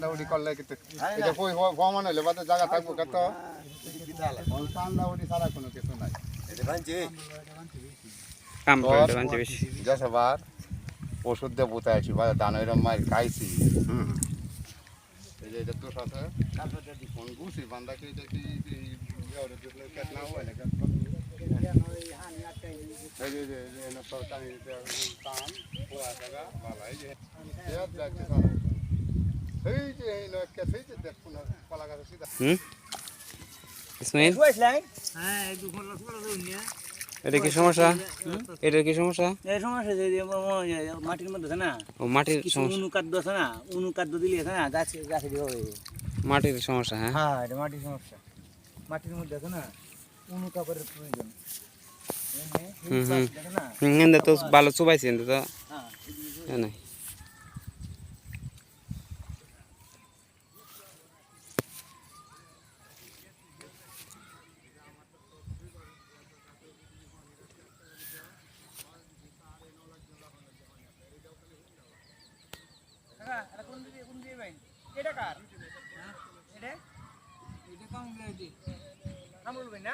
টান্ডা উড়ি করলে কিন্তু এটা কই ভ্রমণ হইলে বাদে জায়গা থাকবো কত টান্ডা উড়ি ছাড়া কোনো কিছু নাই যশোবার ওষুধ দিয়ে বুতে আছি বা দান এরম মায়ের খাইছি এই যে এটা দোষ আছে ফোন গুছি বান্ধা কি এটা কি না হয় না এই যে সরকারি টান পোয়া জায়গা ভালো এই যে যাচ্ছে এই যে এই নয়কে সেই যে দেখুন কলা গাছ সিধা ইসমাইল হ্যাঁ এই দুপুর রাস্তা নিয়ে এটা কি সমস্যা এটা কি সমস্যা এই সমস্যা যে মাটির মধ্যে আছে না ও মাটির কিছু সমস্যা অনুখাদ্য আছে না অনুখাদ্য দিলে আছে না গাছে গাছে দিয়ে হবে মাটির সমস্যা হ্যাঁ হ্যাঁ এটা মাটির সমস্যা মাটির মধ্যে আছে না অনুকাপড়ের প্রয়োজন এনে তো ভালো চুবাইছে কিন্তু তো নাই এটা কার এটা এটা কাম গেছে আমরা বলবেন না